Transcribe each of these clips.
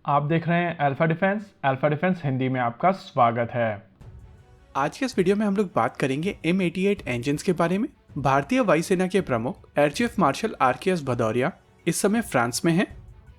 आप देख रहे हैं अल्फा डिफेंस हिंदी में आपका स्वागत है। आज के इस वीडियो में हम लोग बात करेंगे M88 इंजन्स के बारे में। भारतीय वायुसेना के प्रमुख air chief marshal RKS Bhadauria इस समय फ्रांस में हैं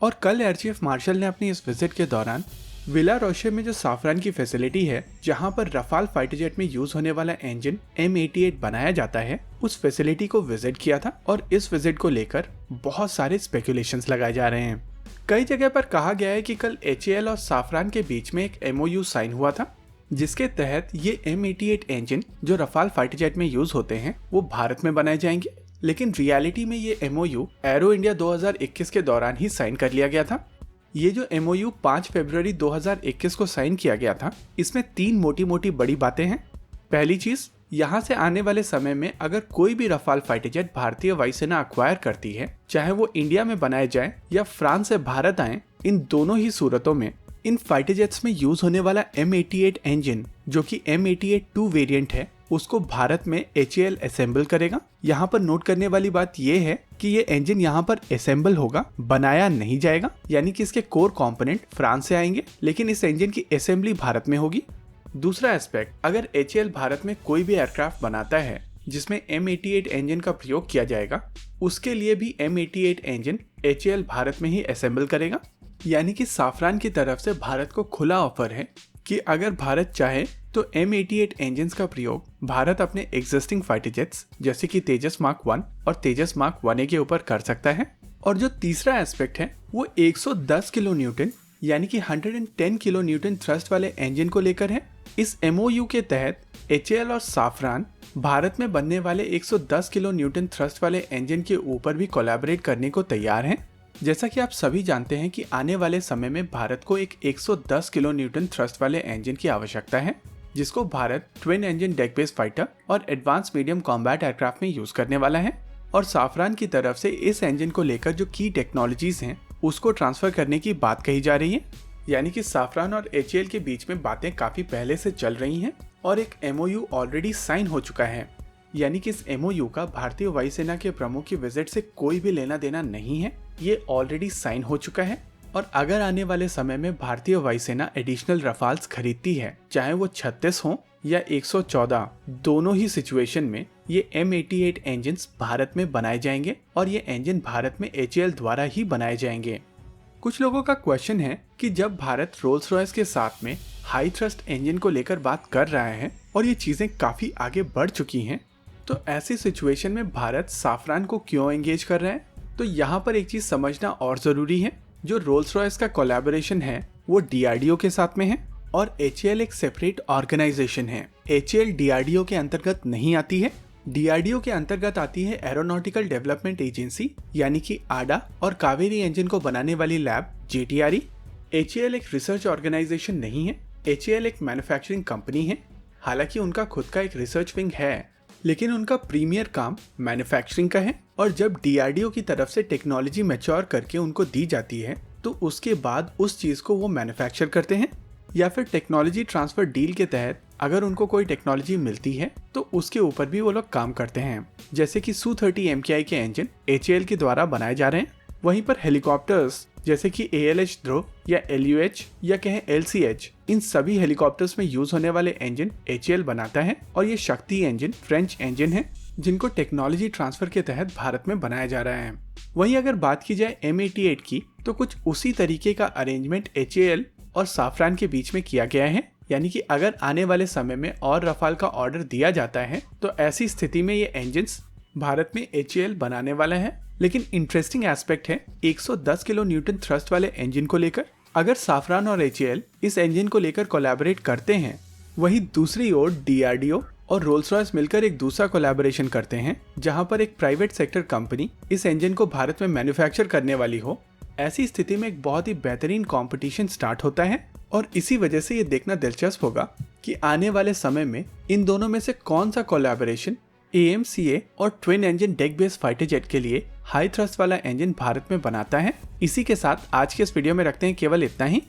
और कल एयर चीफ मार्शल ने अपनी इस विजिट के दौरान विला रोशे में जो साफरान की फैसिलिटी है, जहां पर रफाल फाइटर जेट में यूज होने वाला इंजन M88 बनाया जाता है, उस फैसिलिटी को विजिट किया था। और इस विजिट को लेकर बहुत सारे स्पेकुलेशंस लगाए जा रहे हैं। कई जगह पर कहा गया है कि कल HAL और साफरान के बीच में एक MOU साइन हुआ था, जिसके तहत ये M88 इंजन जो रफाल फाइटर जेट में यूज होते हैं वो भारत में बनाए जाएंगे। लेकिन रियलिटी में ये MOU एरो इंडिया 2021 के दौरान ही साइन कर लिया गया था। ये जो MOU 5 फरवरी 2021 को साइन किया गया था, इसमें 3 मोटी मोटी बड़ी बातें हैं। पहली चीज, यहाँ से आने वाले समय में अगर कोई भी रफाल फाइटर जेट भारतीय वायुसेना अक्वायर करती है, चाहे वो इंडिया में बनाए जाए या फ्रांस से भारत आए, इन दोनों ही सूरतों में इन फाइटर जेट्स में यूज होने वाला M88 इंजन जो कि M88-2 वेरिएंट है, उसको भारत में HAL असेंबल करेगा। यहाँ पर नोट करने वाली बात यह है कि ये इंजन यहाँ पर असेंबल होगा, बनाया नहीं जाएगा। यानी कि इसके कोर कंपोनेंट फ्रांस से आएंगे, लेकिन इस इंजन की असेंबली भारत में होगी। दूसरा एस्पेक्ट, अगर HAL भारत में कोई भी एयरक्राफ्ट बनाता है जिसमें M88 इंजन का प्रयोग किया जाएगा, उसके लिए भी M88 इंजन HAL भारत में ही असेंबल करेगा। यानी कि साफरान की तरफ से भारत को खुला ऑफर है कि अगर भारत चाहे तो M88 इंजन्स का प्रयोग भारत अपने एग्जिस्टिंग फाइटर जेट्स जैसे कि तेजस मार्क 1 और तेजस मार्क 1A के ऊपर कर सकता है। और जो तीसरा एस्पेक्ट है वो 110 किलो न्यूटन यानी कि 110 किलो न्यूटन थ्रस्ट वाले इंजन को लेकर है। इस MOU के तहत HAL और साफरान भारत में बनने वाले 110 किलो न्यूटन थ्रस्ट वाले इंजन के ऊपर भी कोलैबोरेट करने को तैयार हैं। जैसा कि आप सभी जानते हैं कि आने वाले समय में भारत को एक 110 किलो न्यूटन थ्रस्ट वाले इंजन की आवश्यकता है, जिसको Bharat twin engine deck based fighter और एडवांस मीडियम कॉम्बैट एयरक्राफ्ट में यूज करने वाला है। और साफरान की तरफ से इस इंजन को लेकर जो की टेक्नोलॉजीज हैं उसको ट्रांसफर करने की बात कही जा रही है। यानी कि साफरान और HAL के बीच में बातें काफी पहले से चल रही हैं और एक MOU ऑलरेडी साइन हो चुका है। यानी कि इस MOU का भारतीय वायुसेना के प्रमुख की विजिट से कोई भी लेना देना नहीं है, ये ऑलरेडी साइन हो चुका है। और अगर आने वाले समय में भारतीय वायुसेना एडिशनल रफाल्स खरीदती है, चाहे वो 36 हो या 114, दोनों ही सिचुएशन में ये M88 इंजन्स भारत में बनाए जाएंगे और ये इंजन भारत में HAL द्वारा ही बनाए जाएंगे। कुछ लोगों का क्वेश्चन है कि जब भारत रोल्स रॉयस के साथ में हाई थ्रस्ट इंजन को लेकर बात कर रहा है और ये चीजें काफी आगे बढ़ चुकी हैं, तो ऐसी सिचुएशन में भारत साफरान को क्यों एंगेज कर रहे हैं? तो यहाँ पर एक चीज समझना और जरूरी है, जो रोल्स रॉयस का कोलैबोरेशन है वो DRDO के साथ में है और HAL एक सेपरेट ऑर्गेनाइजेशन है। HAL DRDO के अंतर्गत नहीं आती है। DRDO के अंतर्गत आती है एरोनॉटिकल डेवलपमेंट एजेंसी यानी कि ADA और कावेरी इंजन को बनाने वाली लैब JTRE। HAL एक रिसर्च ऑर्गेनाइजेशन नहीं है, HAL एक मैन्युफैक्चरिंग कंपनी है। हालांकि उनका खुद का एक रिसर्च विंग है, लेकिन उनका प्रीमियर काम मैन्युफैक्चरिंग का है। और जब DRDO की तरफ से टेक्नोलॉजी मैच्योर करके उनको दी जाती है, तो उसके बाद उस चीज को वो मैन्युफैक्चर करते हैं, या फिर टेक्नोलॉजी ट्रांसफर डील के तहत अगर उनको कोई टेक्नोलॉजी मिलती है तो उसके ऊपर भी वो लोग काम करते हैं। जैसे कि Su-30 MKI के इंजन HAL के द्वारा बनाए जा रहे हैं। वहीं पर हेलीकॉप्टर्स जैसे कि ALH ध्रुव या LUH या कहें LCH, इन सभी हेलीकॉप्टर्स में यूज होने वाले इंजन HAL बनाता है। और ये शक्ति इंजन फ्रेंच इंजन है जिनको टेक्नोलॉजी ट्रांसफर के तहत भारत में बनाया जा रहा है। वहीं अगर बात की जाए M88 की, तो कुछ उसी तरीके का अरेंजमेंट HAL और साफरान के बीच में किया गया है। यानी कि अगर आने वाले समय में और रफाल का ऑर्डर दिया जाता है तो ऐसी स्थिति में ये इंजन्स भारत में HAL बनाने वाला है। लेकिन इंटरेस्टिंग एस्पेक्ट है 110 किलो न्यूटन थ्रस्ट वाले इंजन को लेकर। अगर साफरान और HAL इस इंजन को लेकर कोलैबोरेट करते हैं, वहीं दूसरी ओर DRDO और रोल्स रॉयस मिलकर एक दूसरा कोलैबोरेशन करते हैं, जहां पर एक प्राइवेट सेक्टर कंपनी इस इंजन को भारत में मैन्युफैक्चर करने वाली हो। ऐसी स्थिति में एक बहुत ही बेहतरीन कंपटीशन स्टार्ट होता है और इसी वजह से ये देखना दिलचस्प होगा कि आने वाले समय में इन दोनों में से कौन सा कोलैबोरेशन AMCA और twin engine deck based fighter jet के लिए हाई थ्रस्ट वाला इंजन भारत में बनाता है। इसी के साथ आज के इस वीडियो में रखते हैं केवल इतना ही।